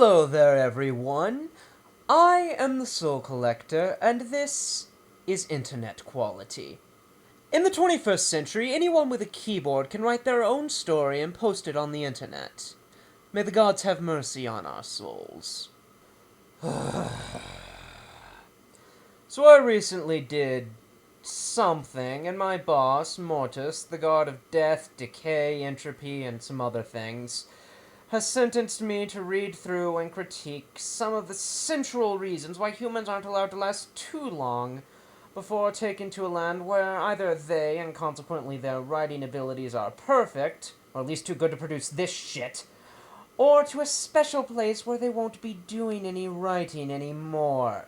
Hello there, everyone. I am the Soul Collector, and this is Internet Quality. In the 21st century, anyone with a keyboard can write their own story and post it on the internet. May the gods have mercy on our souls. So I recently did something, and my boss, Mortis, the god of death, decay, entropy, and some other things, has sentenced me to read through and critique some of the central reasons why humans aren't allowed to last too long before taken to a land where either they, and consequently their writing abilities, are perfect, or at least too good to produce this shit, or to a special place where they won't be doing any writing anymore.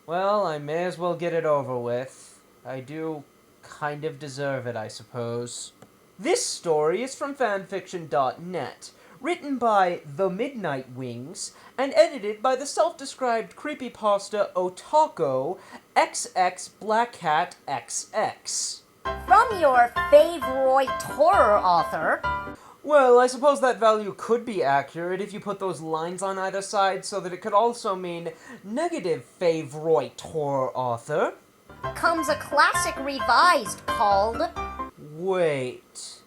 Well, I may as well get it over with. I do kind of deserve it, I suppose. This story is from fanfiction.net, written by The Midnight Wings, and edited by the self-described creepypasta Otako XX Black Hat XX. From your favorite horror author. Well, I suppose that value could be accurate if you put those lines on either side so that it could also mean negative favorite horror author. Comes a classic revised called... Wait.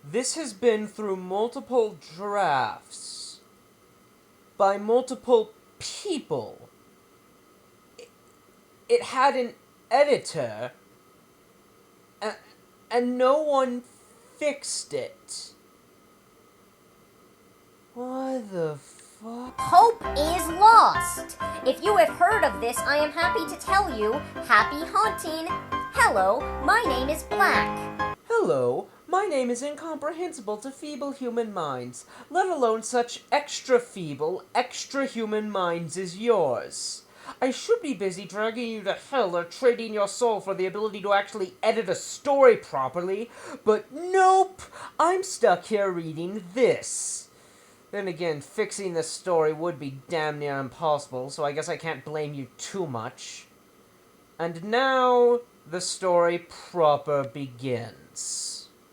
This has been through multiple drafts. By multiple people. It had an editor. And no one fixed it. What the fuck? Hope is lost. If you have heard of this, I am happy to tell you, happy haunting. Hello, my name is Black. Hello, my name is incomprehensible to feeble human minds, let alone such extra feeble, extra human minds as yours. I should be busy dragging you to hell or trading your soul for the ability to actually edit a story properly, but nope, I'm stuck here reading this. Then again, fixing this story would be damn near impossible, so I guess I can't blame you too much. And now, the story proper begins.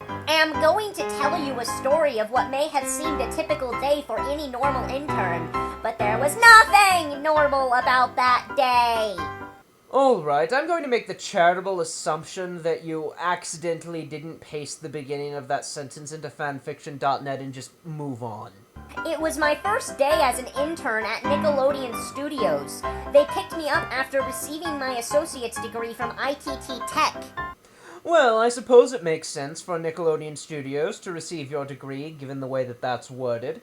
I'm going to tell you a story of what may have seemed a typical day for any normal intern, but there was nothing normal about that day. Alright, I'm going to make the charitable assumption that you accidentally didn't paste the beginning of that sentence into fanfiction.net and just move on. It was my first day as an intern at Nickelodeon Studios. They picked me up after receiving my associate's degree from ITT Tech. Well, I suppose it makes sense for Nickelodeon Studios to receive your degree, given the way that that's worded.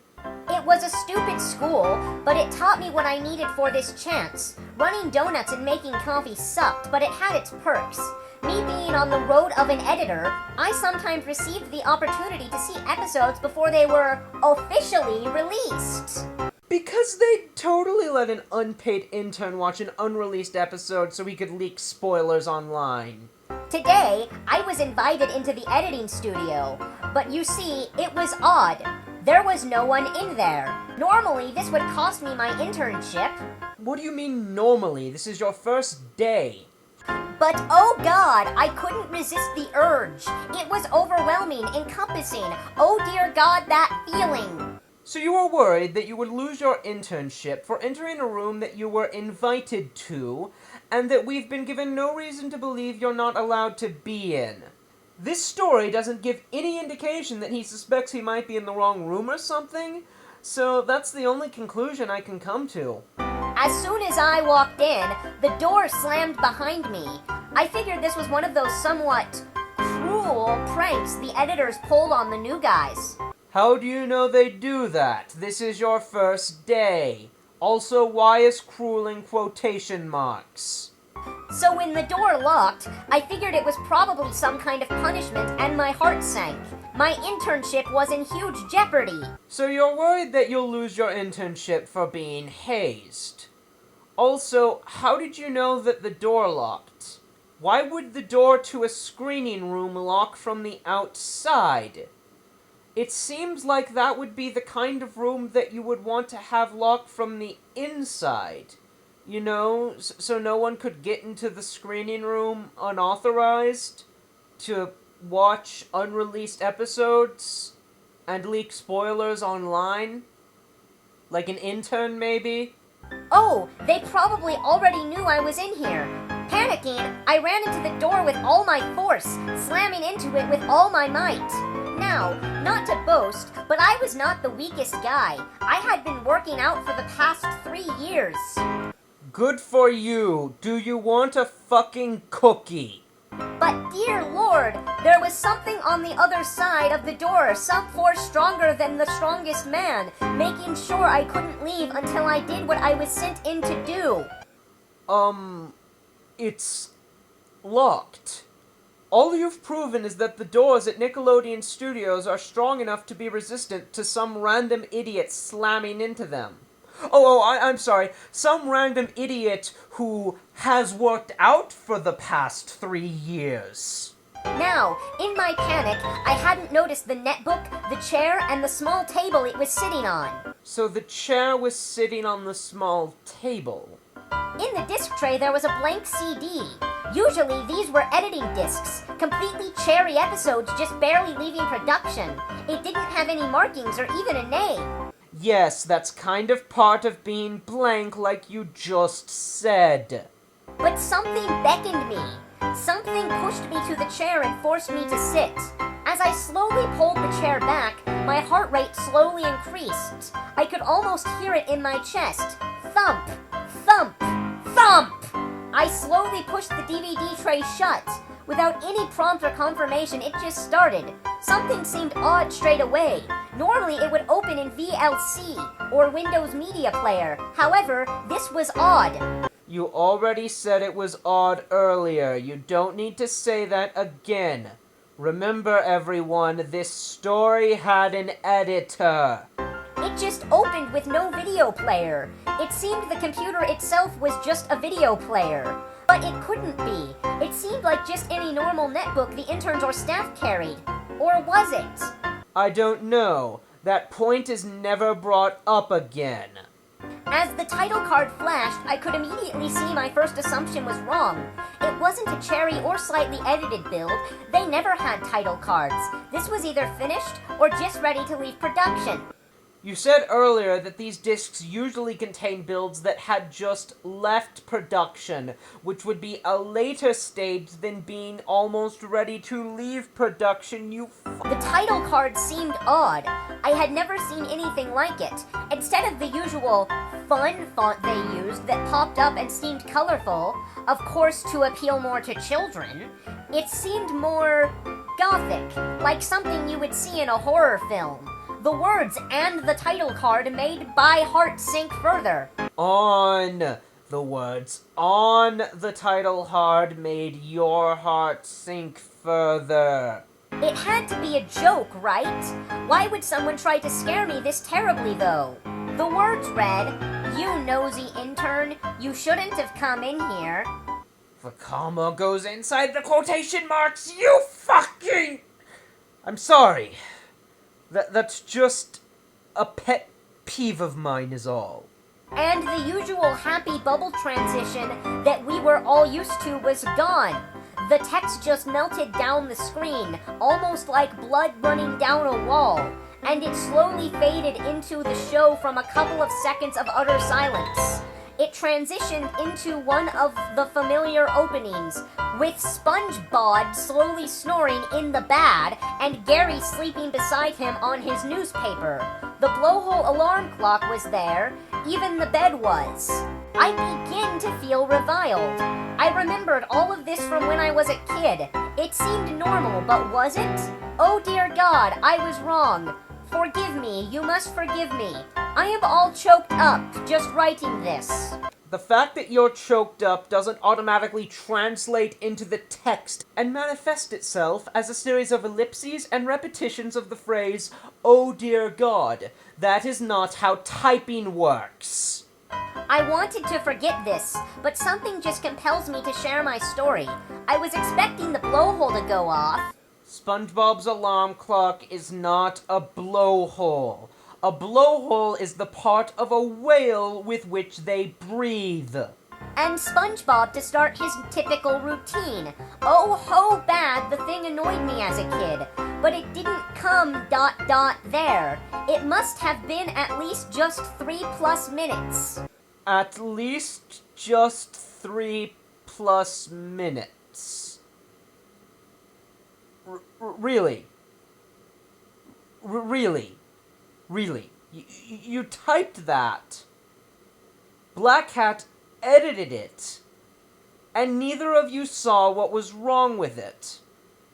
It was a stupid school, but it taught me what I needed for this chance. Running donuts and making coffee sucked, but it had its perks. Me being on the road of an editor, I sometimes received the opportunity to see episodes before they were officially released. Because they totally let an unpaid intern watch an unreleased episode so he could leak spoilers online. Today, I was invited into the editing studio, but you see, it was odd. There was no one in there. Normally, this would cost me my internship. What do you mean normally? This is your first day. But oh god, I couldn't resist the urge. It was overwhelming, encompassing. Oh dear god, that feeling. So you were worried that you would lose your internship for entering a room that you were invited to, and that we've been given no reason to believe you're not allowed to be in. This story doesn't give any indication that he suspects he might be in the wrong room or something, so that's the only conclusion I can come to. As soon as I walked in, the door slammed behind me. I figured this was one of those somewhat cruel pranks the editors pulled on the new guys. How do you know they do that? This is your first day. Also, why is cruel in quotation marks? So when the door locked, I figured it was probably some kind of punishment and my heart sank. My internship was in huge jeopardy. So you're worried that you'll lose your internship for being hazed. Also, how did you know that the door locked? Why would the door to a screening room lock from the outside? It seems like that would be the kind of room that you would want to have locked from the inside. You know, so no one could get into the screening room unauthorized to watch unreleased episodes and leak spoilers online. Like an intern, maybe? Oh, they probably already knew I was in here. Panicking, I ran into the door with all my force, slamming into it with all my might. Now, not to boast, but I was not the weakest guy. I had been working out for the past 3 years. Good for you. Do you want a fucking cookie? But dear Lord, there was something on the other side of the door, some force stronger than the strongest man, making sure I couldn't leave until I did what I was sent in to do. It's locked. All you've proven is that the doors at Nickelodeon Studios are strong enough to be resistant to some random idiot slamming into them. I'm sorry. Some random idiot who has worked out for the past 3 years. Now, in my panic, I hadn't noticed the netbook, the chair, and the small table it was sitting on. So the chair was sitting on the small table. In the disc tray, there was a blank CD. Usually, these were editing discs, completely cherry episodes just barely leaving production. It didn't have any markings or even a name. Yes, that's kind of part of being blank like you just said. But something beckoned me. Something pushed me to the chair and forced me to sit. As I slowly pulled the chair back, my heart rate slowly increased. I could almost hear it in my chest. Thump, thump, thump! I slowly pushed the DVD tray shut. Without any prompt or confirmation, it just started. Something seemed odd straight away. Normally, it would open in VLC or Windows Media Player. However, this was odd. You already said it was odd earlier. You don't need to say that again. Remember, everyone, this story had an editor. It just opened with no video player. It seemed the computer itself was just a video player. But it couldn't be. It seemed like just any normal netbook the interns or staff carried. Or was it? I don't know. That point is never brought up again. As the title card flashed, I could immediately see my first assumption was wrong. It wasn't a cherry or slightly edited build. They never had title cards. This was either finished or just ready to leave production. You said earlier that these discs usually contain builds that had just left production, which would be a later stage than being almost ready to leave production, The title card seemed odd. I had never seen anything like it. Instead of the usual fun font they used that popped up and seemed colorful, of course to appeal more to children, it seemed more gothic, like something you would see in a horror film. The words and the title card made my heart sink further. On the words on the title card made your heart sink further. It had to be a joke, right? Why would someone try to scare me this terribly, though? The words read, "You nosy intern, you shouldn't have come in here." The comma goes inside the quotation marks, you fucking... I'm sorry. That's just a pet peeve of mine is all. And the usual happy bubble transition that we were all used to was gone. The text just melted down the screen, almost like blood running down a wall, and it slowly faded into the show from a couple of seconds of utter silence. It transitioned into one of the familiar openings, with SpongeBob slowly snoring in the bed and Gary sleeping beside him on his newspaper. The blowhole alarm clock was there, even the bed was. I begin to feel reviled. I remembered all of this from when I was a kid. It seemed normal, but was it? Oh dear God, I was wrong. Forgive me, you must forgive me. I am all choked up just writing this. The fact that you're choked up doesn't automatically translate into the text and manifest itself as a series of ellipses and repetitions of the phrase, "Oh dear God." That is not how typing works. I wanted to forget this, but something just compels me to share my story. I was expecting the blowhole to go off. SpongeBob's alarm clock is not a blowhole. A blowhole is the part of a whale with which they breathe. and SpongeBob to start his typical routine. Oh ho bad, the thing annoyed me as a kid. But it didn't come ... there. It must have been at least just 3+ minutes. At least just 3+ minutes. Really? Really? Really? You typed that. Black Hat edited it. And neither of you saw what was wrong with it.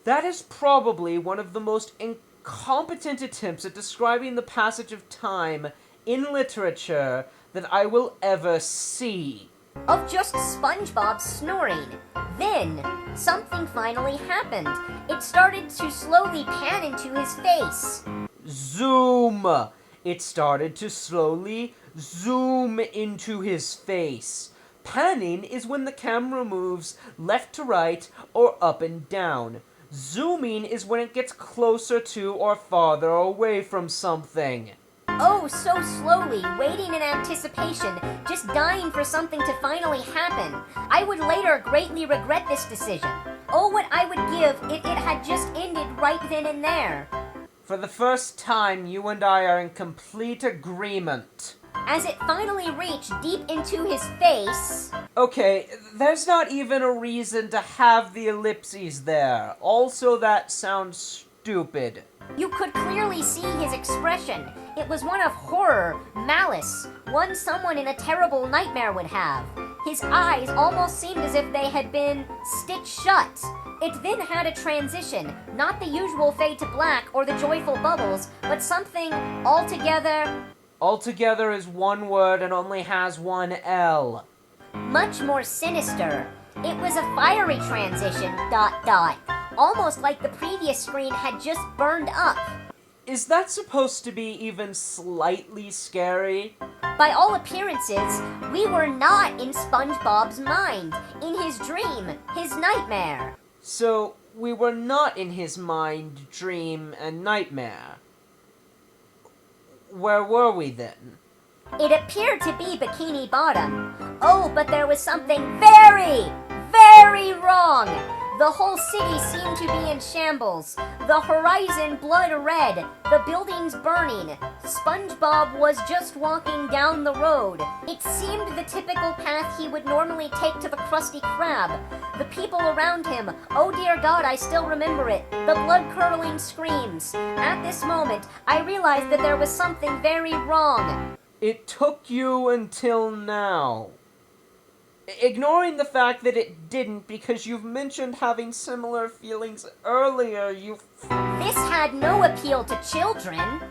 That is probably one of the most incompetent attempts at describing the passage of time in literature that I will ever see. Of just SpongeBob snoring. Then, something finally happened. It started to slowly pan into his face. Zoom! It started to slowly zoom into his face. Panning is when the camera moves left to right or up and down. Zooming is when it gets closer to or farther away from something. Oh, so slowly, waiting in anticipation, just dying for something to finally happen. I would later greatly regret this decision. Oh, what I would give if it had just ended right then and there. For the first time, you and I are in complete agreement. As it finally reached deep into his face... Okay, there's not even a reason to have the ellipses there. Also, that sounds stupid. You could clearly see his expression. It was one of horror, malice, one someone in a terrible nightmare would have. His eyes almost seemed as if they had been stitched shut. It then had a transition, not the usual fade to black or the joyful bubbles, but something altogether... Altogether is one word and only has one L. Much more sinister. It was a fiery transition, ... almost like the previous screen had just burned up. Is that supposed to be even slightly scary? By all appearances, we were not in SpongeBob's mind, in his dream, his nightmare. So, we were not in his mind, dream, and nightmare. Where were we then? It appeared to be Bikini Bottom. Oh, but there was something very, very wrong. The whole city seemed to be in shambles. The horizon blood red, the buildings burning. SpongeBob was just walking down the road. It seemed the typical path he would normally take to the Krusty Krab. The people around him, oh dear God, I still remember it. The blood-curdling screams. At this moment, I realized that there was something very wrong. It took you until now. Ignoring the fact that it didn't because you've mentioned having similar feelings earlier, This had no appeal to children.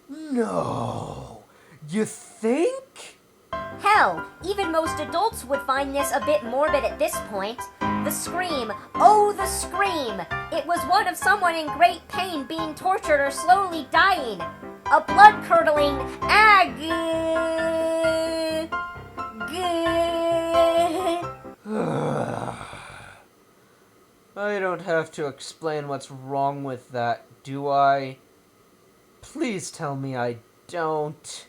No. You think? Hell, even most adults would find this a bit morbid at this point. The scream, oh the scream! It was one of someone in great pain being tortured or slowly dying. A blood-curdling agony. I don't have to explain what's wrong with that, do I? Please tell me I don't.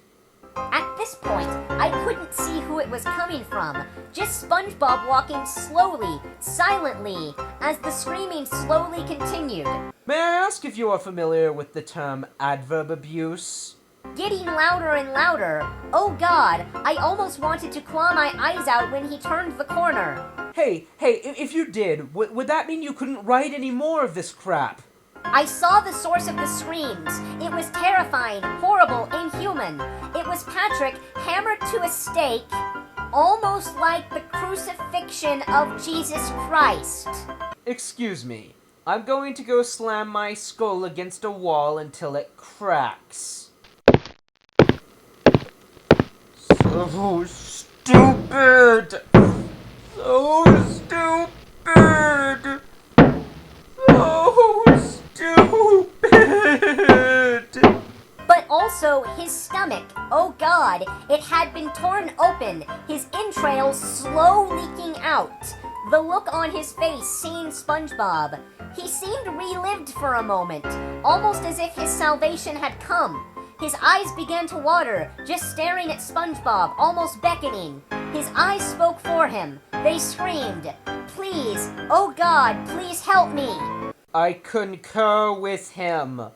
At this point, I couldn't see who it was coming from. Just SpongeBob walking slowly, silently, as the screaming slowly continued. May I ask if you are familiar with the term adverb abuse? Getting louder and louder. Oh God, I almost wanted to claw my eyes out when he turned the corner. Hey, if you did, would that mean you couldn't write any more of this crap? I saw the source of the screams. It was terrifying, horrible, inhuman. It was Patrick hammered to a stake, almost like the crucifixion of Jesus Christ. Excuse me. I'm going to go slam my skull against a wall until it cracks. So stupid! So stupid! So stupid! But also his stomach. Oh God, it had been torn open, his entrails slow leaking out. The look on his face seeing SpongeBob. He seemed relived for a moment, almost as if his salvation had come. His eyes began to water, just staring at SpongeBob, almost beckoning. His eyes spoke for him. They screamed, "Please, oh God, please help me." I concur with him.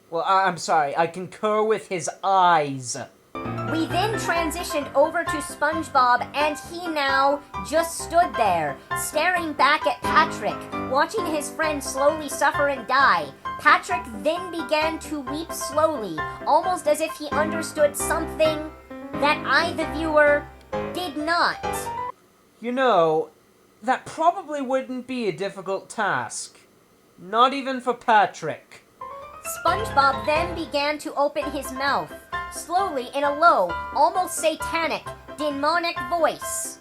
Well, I'm sorry, I concur with his eyes. We then transitioned over to SpongeBob, and he now just stood there, staring back at Patrick, watching his friend slowly suffer and die. Patrick then began to weep slowly, almost as if he understood something that I, the viewer, did not. You know, that probably wouldn't be a difficult task. Not even for Patrick. SpongeBob then began to open his mouth, slowly in a low, almost satanic, demonic voice.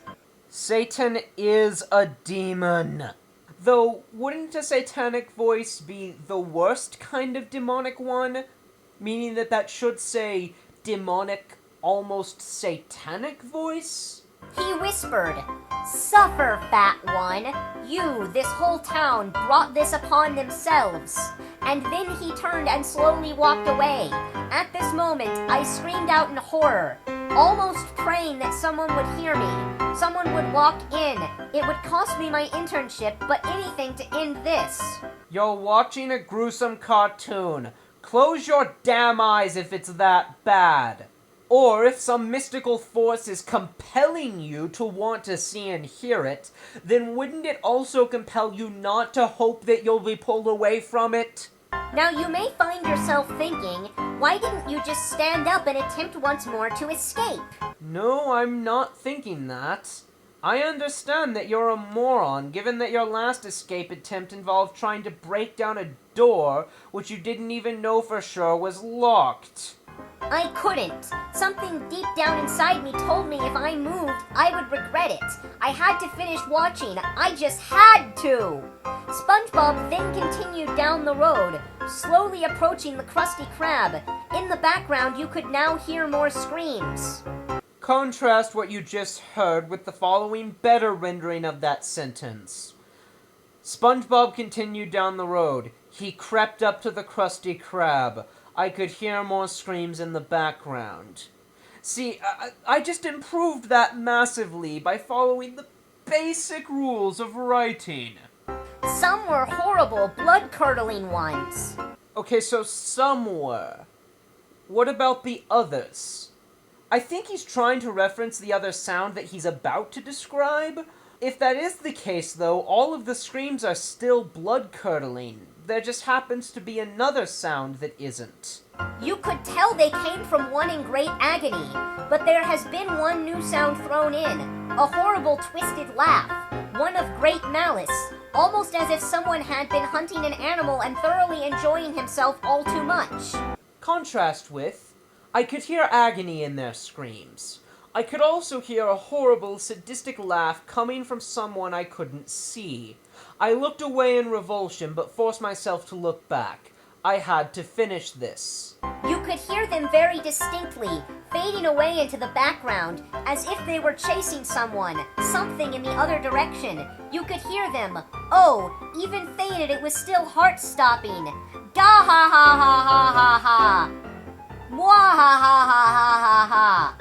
Satan is a demon. Though, wouldn't a satanic voice be the worst kind of demonic one? Meaning that should say demonic, almost satanic voice? He whispered, "Suffer, fat one. You, this whole town, brought this upon themselves." And then he turned and slowly walked away. At this moment, I screamed out in horror, almost praying that someone would hear me. Someone would walk in. It would cost me my internship, but anything to end this. You're watching a gruesome cartoon. Close your damn eyes if it's that bad. Or if some mystical force is compelling you to want to see and hear it, then wouldn't it also compel you not to hope that you'll be pulled away from it? Now you may find yourself thinking, why didn't you just stand up and attempt once more to escape? No, I'm not thinking that. I understand that you're a moron, given that your last escape attempt involved trying to break down a door which you didn't even know for sure was locked. I couldn't. Something deep down inside me told me if I moved, I would regret it. I had to finish watching. I just had to. SpongeBob then continued down the road, slowly approaching the Krusty Krab. In the background, you could now hear more screams. Contrast what you just heard with the following better rendering of that sentence. SpongeBob continued down the road. He crept up to the Krusty Krab. I could hear more screams in the background. See, I just improved that massively by following the basic rules of writing. Some were horrible, blood-curdling ones. Okay, so some were. What about the others? I think he's trying to reference the other sound that he's about to describe. If that is the case, though, all of the screams are still blood-curdling. There just happens to be another sound that isn't. You could tell they came from one in great agony, but there has been one new sound thrown in. A horrible twisted laugh. One of great malice. Almost as if someone had been hunting an animal and thoroughly enjoying himself all too much. Contrast with, I could hear agony in their screams. I could also hear a horrible, sadistic laugh coming from someone I couldn't see. I looked away in revulsion, but forced myself to look back. I had to finish this. You could hear them very distinctly, fading away into the background, as if they were chasing someone, something in the other direction. You could hear them. Oh, even faded, it was still heart-stopping. Da ha ha ha ha ha ha. Mwah ha ha ha ha ha ha.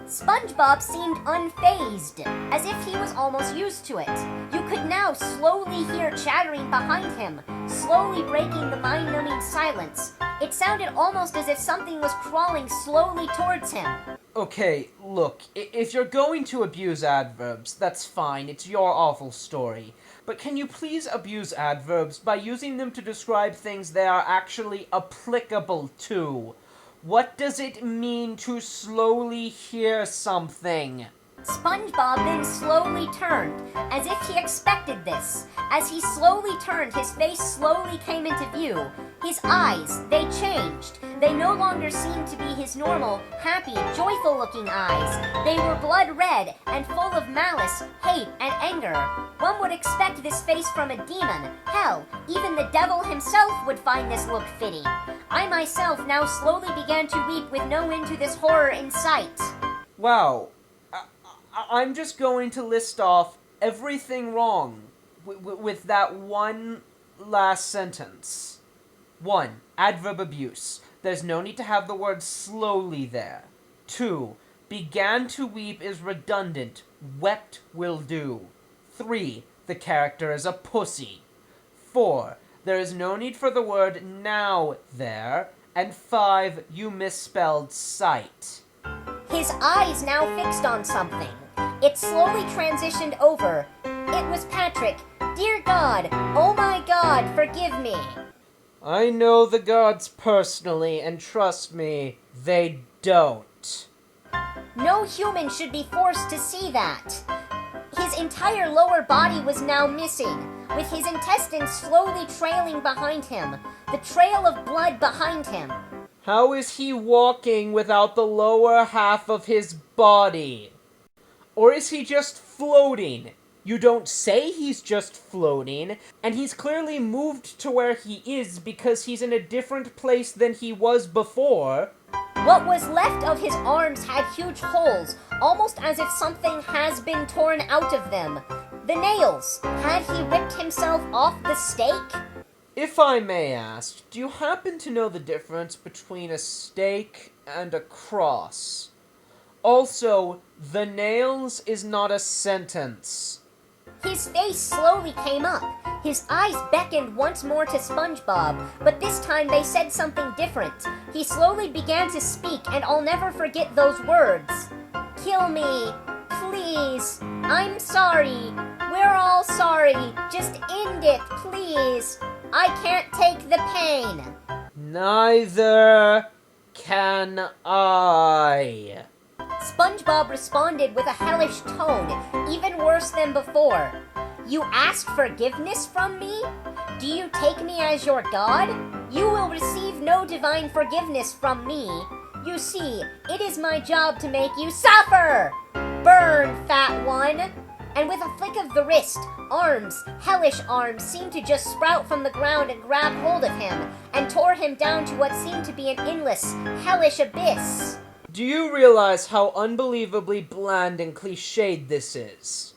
SpongeBob seemed unfazed, as if he was almost used to it. You could now slowly hear chattering behind him, slowly breaking the mind-numbing silence. It sounded almost as if something was crawling slowly towards him. Okay, look, if you're going to abuse adverbs, that's fine, it's your awful story. But can you please abuse adverbs by using them to describe things they are actually applicable to? What does it mean to slowly hear something? SpongeBob then slowly turned, as if he expected this. As he slowly turned, his face slowly came into view. His eyes, they changed. They no longer seemed to be his normal, happy, joyful-looking eyes. They were blood red and full of malice, hate, and anger. One would expect this face from a demon. Hell, even the devil himself would find this look fitting. I myself now slowly began to weep with no end to this horror in sight. Wow. I'm just going to list off everything wrong with that one last sentence. 1. Adverb abuse. There's no need to have the word slowly there. 2. Began to weep is redundant. Wept will do. 3. The character is a pussy. 4. There is no need for the word now there. And 5. You misspelled sight. His eyes now fixed on something. It slowly transitioned over. It was Patrick. Dear God, oh my God, forgive me. I know the gods personally, and trust me, they don't. No human should be forced to see that. His entire lower body was now missing, with his intestines slowly trailing behind him, the trail of blood behind him. How is he walking without the lower half of his body? Or is he just floating? You don't say he's just floating, and he's clearly moved to where he is because he's in a different place than he was before. What was left of his arms had huge holes, almost as if something has been torn out of them. The nails, had he ripped himself off the stake? If I may ask, do you happen to know the difference between a stake and a cross? Also, the nails is not a sentence. His face slowly came up. His eyes beckoned once more to SpongeBob, but this time they said something different. He slowly began to speak, and I'll never forget those words. Kill me, please. I'm sorry. We're all sorry. Just end it, please. I can't take the pain. Neither can I. SpongeBob responded with a hellish tone, even worse than before. You ask forgiveness from me? Do you take me as your god? You will receive no divine forgiveness from me. You see, it is my job to make you suffer! Burn, fat one! And with a flick of the wrist, arms, hellish arms, seemed to just sprout from the ground and grab hold of him, and tore him down to what seemed to be an endless, hellish abyss. Do you realize how unbelievably bland and cliched this is?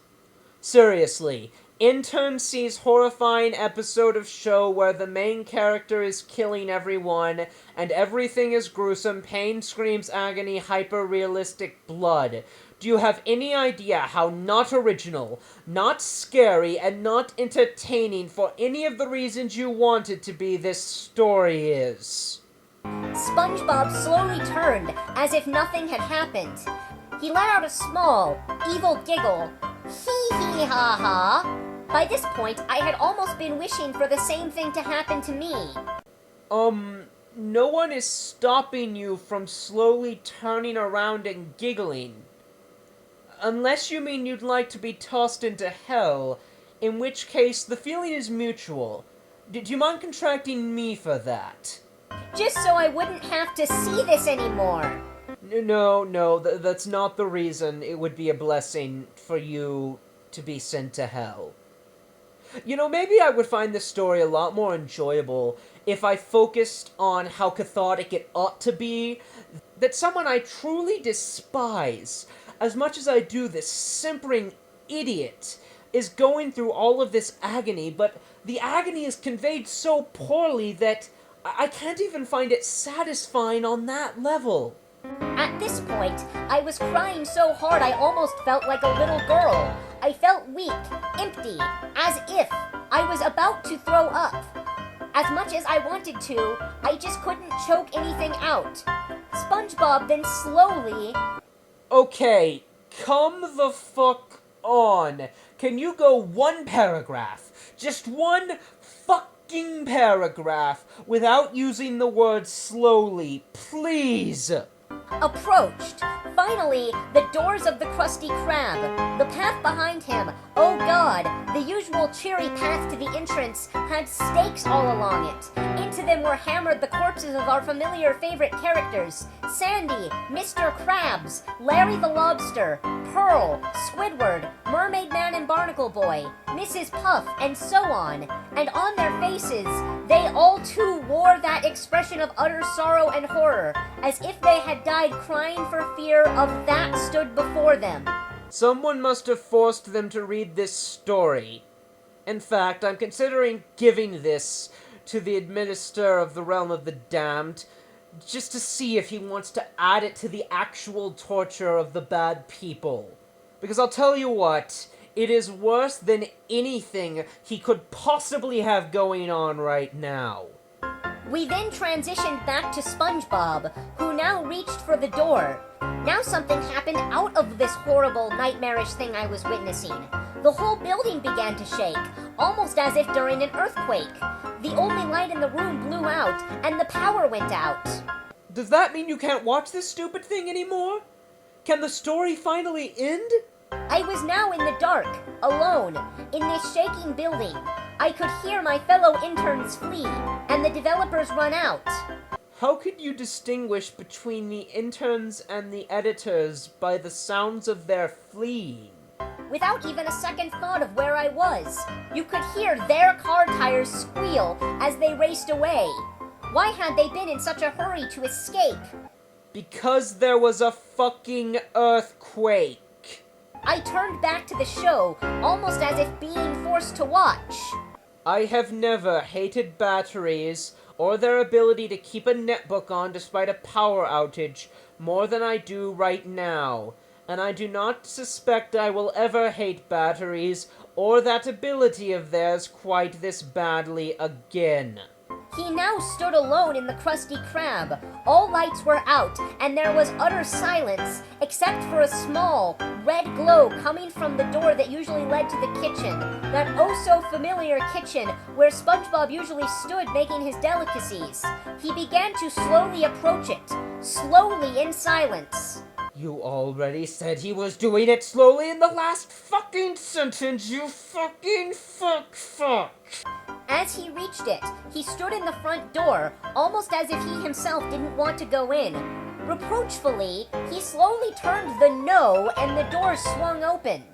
Seriously, intern sees horrifying episode of show where the main character is killing everyone, and everything is gruesome, pain, screams, agony, hyper-realistic blood. Do you have any idea how not original, not scary, and not entertaining for any of the reasons you want it to be this story is? SpongeBob slowly turned, as if nothing had happened. He let out a small, evil giggle. Hee-hee-ha-ha. By this point, I had almost been wishing for the same thing to happen to me. No one is stopping you from slowly turning around and giggling. Unless you mean you'd like to be tossed into hell, in which case the feeling is mutual. Do you mind contracting me for that? Just so I wouldn't have to see this anymore. No, that's not the reason it would be a blessing for you to be sent to hell. You know, maybe I would find this story a lot more enjoyable if I focused on how cathartic it ought to be, that someone I truly despise, as much as I do this simpering idiot, is going through all of this agony, but the agony is conveyed so poorly that I can't even find it satisfying on that level. At this point, I was crying so hard I almost felt like a little girl. I felt weak, empty, as if I was about to throw up. As much as I wanted to, I just couldn't choke anything out. SpongeBob then slowly... Okay, come the fuck on. Can you go one paragraph? Just one fucking paragraph without using the word slowly, please? approached. Finally, the doors of the Krusty Krab. The path behind him, oh god, the usual cheery path to the entrance, had stakes all along it. Into them were hammered the corpses of our familiar favorite characters. Sandy, Mr. Krabs, Larry the Lobster, Pearl, Squidward, Mermaid Man and Barnacle Boy, Mrs. Puff, and so on. And on their faces, they all too wore that expression of utter sorrow and horror, as if they had died crying for fear of that stood before them. Someone must have forced them to read this story. In fact, I'm considering giving this to the administrator of the realm of the damned. just to see if he wants to add it to the actual torture of the bad people. Because I'll tell you what, it is worse than anything he could possibly have going on right now. We then transitioned back to SpongeBob, who now reached for the door. Now something happened out of this horrible, nightmarish thing I was witnessing. The whole building began to shake, almost as if during an earthquake. The only light in the room blew out, and the power went out. Does that mean you can't watch this stupid thing anymore? Can the story finally end? I was now in the dark, alone, in this shaking building. I could hear my fellow interns flee, and the developers run out. How could you distinguish between the interns and the editors by the sounds of their fleeing? Without even a second thought of where I was, you could hear their car tires squeal as they raced away. Why had they been in such a hurry to escape? Because there was a fucking earthquake. I turned back to the show, almost as if being forced to watch. I have never hated batteries or their ability to keep a netbook on despite a power outage more than I do right now, and I do not suspect I will ever hate batteries or that ability of theirs quite this badly again. He now stood alone in the Krusty Krab. All lights were out, and there was utter silence, except for a small, red glow coming from the door that usually led to the kitchen. That oh-so-familiar kitchen where SpongeBob usually stood making his delicacies. He began to slowly approach it, slowly in silence. You already said he was doing it slowly in the last fucking sentence, you fucking fuck. As he reached it, he stood in the front door, almost as if he himself didn't want to go in. Reproachfully, he slowly turned the no, and the door swung open.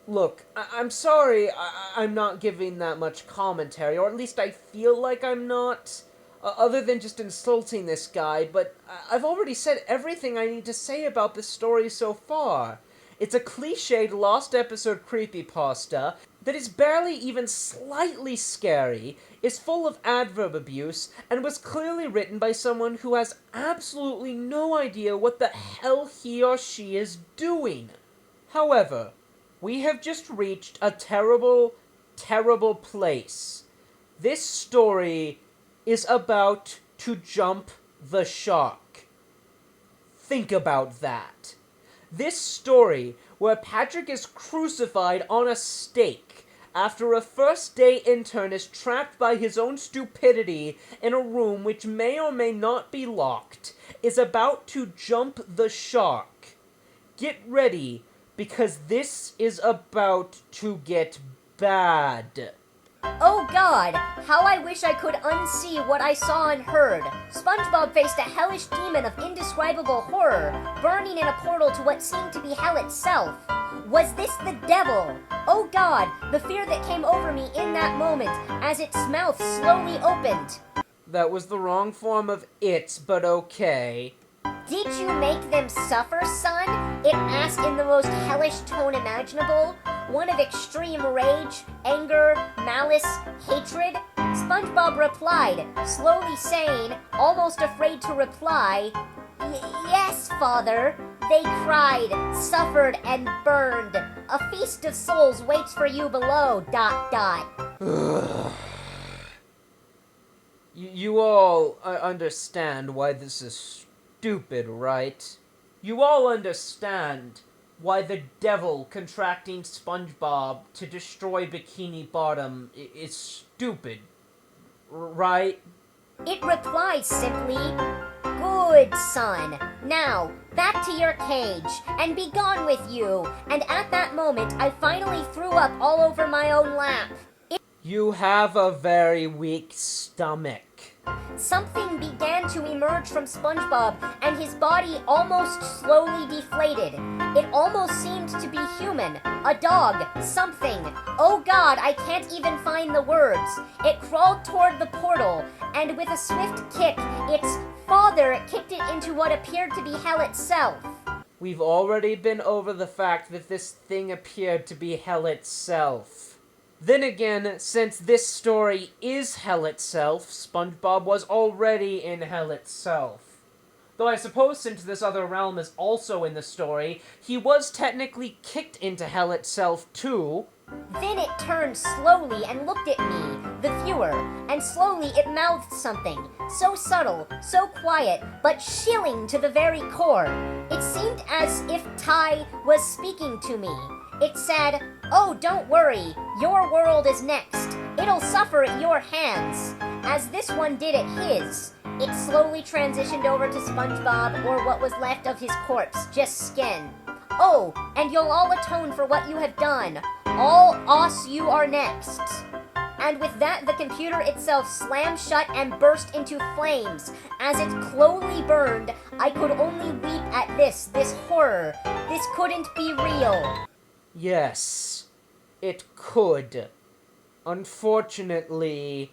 Look, I'm sorry I'm not giving that much commentary, or at least I feel like I'm not, other than just insulting this guy, but I've already said everything I need to say about this story so far. It's a cliched lost episode creepypasta that is barely even slightly scary, is full of adverb abuse, and was clearly written by someone who has absolutely no idea what the hell he or she is doing. However, we have just reached a terrible, terrible place. This story is about to jump the shark. Think about that. This story, where Patrick is crucified on a stake after a first-day intern is trapped by his own stupidity in a room which may or may not be locked, is about to jump the shark. Get ready, because this is about to get bad. Oh God, how I wish I could unsee what I saw and heard. SpongeBob faced a hellish demon of indescribable horror, burning in a portal to what seemed to be hell itself. Was this the devil? Oh God, the fear that came over me in that moment as its mouth slowly opened. That was the wrong form of it, but okay. Did you make them suffer, son? It asked in the most hellish tone imaginable. One of extreme rage, anger, malice, hatred? SpongeBob replied, slowly saying, almost afraid to reply, Yes, Father. They cried, suffered, and burned. A feast of souls waits for you below, ... You all understand why this is stupid, right? You all understand why the devil contracting SpongeBob to destroy Bikini Bottom is stupid, right? It replied simply, Good, son. Now, back to your cage, and be gone with you. And at that moment, I finally threw up all over my own lap. You have a very weak stomach. Something began to emerge from SpongeBob, and his body almost slowly deflated. It almost seemed to be human, a dog, something. Oh God, I can't even find the words. It crawled toward the portal, and with a swift kick, its father kicked it into what appeared to be hell itself. We've already been over the fact that this thing appeared to be hell itself. Then again, since this story is hell itself, SpongeBob was already in hell itself. Though I suppose since this other realm is also in the story, he was technically kicked into hell itself too. Then it turned slowly and looked at me, the viewer, and slowly it mouthed something, so subtle, so quiet, but chilling to the very core. It seemed as if Tai was speaking to me. It said, "Oh, don't worry, your world is next. It'll suffer at your hands, as this one did at his." It slowly transitioned over to SpongeBob, or what was left of his corpse, just skin. "Oh, and you'll all atone for what you have done. All us you are next." And with that, the computer itself slammed shut and burst into flames. As it slowly burned, I could only weep at this horror. This couldn't be real. Yes, it could. Unfortunately,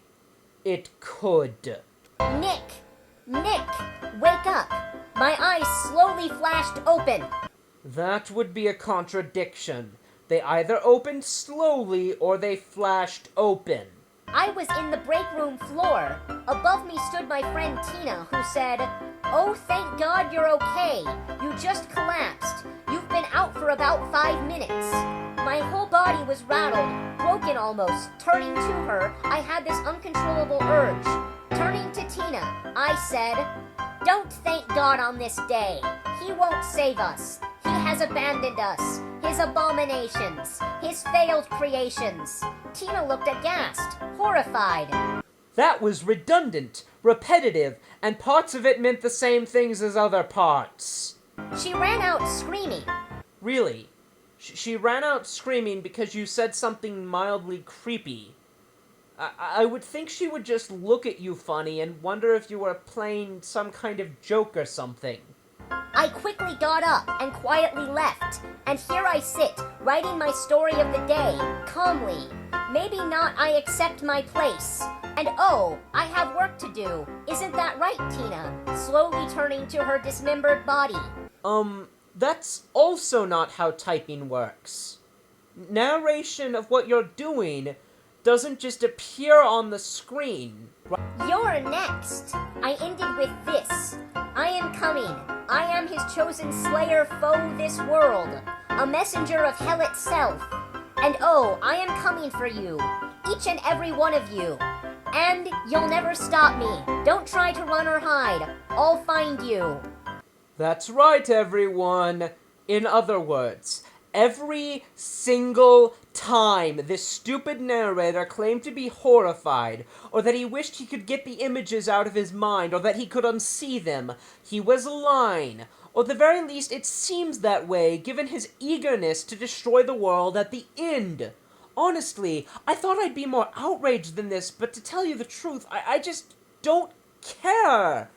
it could. Nick, wake up. My eyes slowly flashed open. That would be a contradiction. They either opened slowly or they flashed open. I was in the break room floor. Above me stood my friend Tina, who said, "Oh, thank God you're okay. You just collapsed. You've been out for about 5 minutes." My whole body was rattled, broken almost. Turning to her, I had this uncontrollable urge. Turning to Tina, I said, "Don't thank God on this day. He won't save us. He has abandoned us. His abominations. His failed creations." Tina looked aghast, horrified. That was redundant, repetitive, and parts of it meant the same things as other parts. She ran out screaming. Really? She ran out screaming because you said something mildly creepy. I would think she would just look at you funny and wonder if you were playing some kind of joke or something. I quickly got up and quietly left, and here I sit, writing my story of the day, calmly. Maybe not I accept my place. And oh, I have work to do. Isn't that right, Tina? Slowly turning to her dismembered body. That's also not how typing works. Narration of what you're doing doesn't just appear on the screen. You're next. I ended with this. I am coming. I am his chosen slayer foe this world. A messenger of hell itself. And oh, I am coming for you. Each and every one of you. And you'll never stop me. Don't try to run or hide. I'll find you. That's right, everyone. In other words, every single time this stupid narrator claimed to be horrified, or that he wished he could get the images out of his mind, or that he could unsee them, he was lying. Or at the very least, it seems that way, given his eagerness to destroy the world at the end. Honestly, I thought I'd be more outraged than this, but to tell you the truth, I just don't care.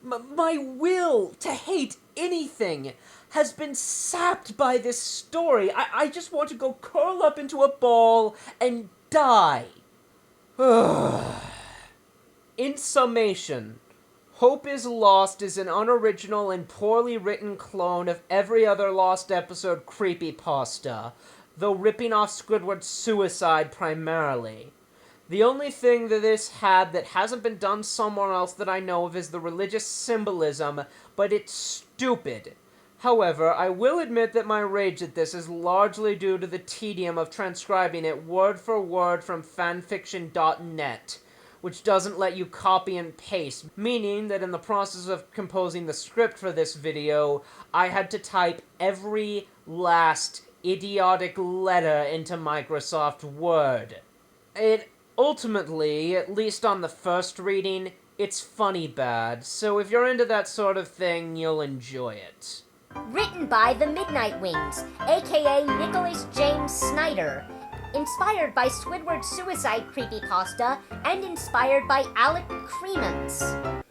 My will to hate anything has been sapped by this story. I just want to go curl up into a ball and die. In summation, Hope is Lost is an unoriginal and poorly written clone of every other Lost episode creepypasta, though ripping off Squidward's suicide primarily. The only thing that this had that hasn't been done somewhere else that I know of is the religious symbolism, but it's stupid. However, I will admit that my rage at this is largely due to the tedium of transcribing it word for word from fanfiction.net, which doesn't let you copy and paste, meaning that in the process of composing the script for this video, I had to type every last idiotic letter into Microsoft Word. It ultimately, at least on the first reading, it's funny bad, so if you're into that sort of thing, you'll enjoy it. Written by the Midnight Wings, aka Nicholas James Snyder. Inspired by Squidward's suicide creepypasta, and inspired by Alec Cremans.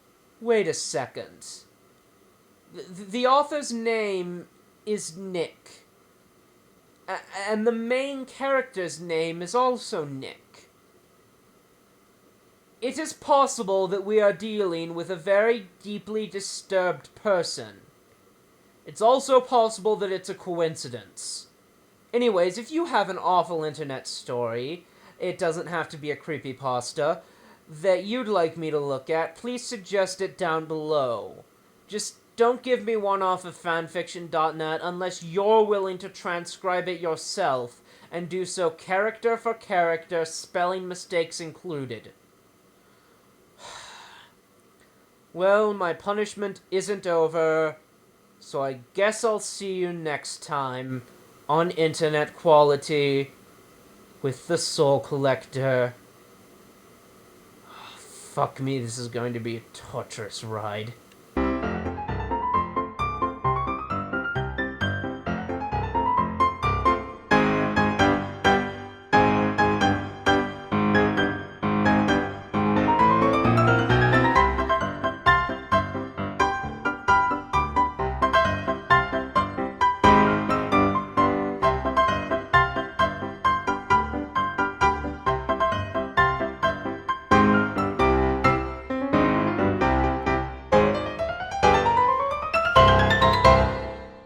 Wait a second. The author's name is Nick. And the main character's name is also Nick. It is possible that we are dealing with a very deeply disturbed person. It's also possible that it's a coincidence. Anyways, if you have an awful internet story, it doesn't have to be a creepypasta, that you'd like me to look at, please suggest it down below. Just don't give me one off of fanfiction.net unless you're willing to transcribe it yourself, and do so character for character, spelling mistakes included. Well, my punishment isn't over, so I guess I'll see you next time on Internet Quality with the Soul Collector. Fuck me, this is going to be a torturous ride.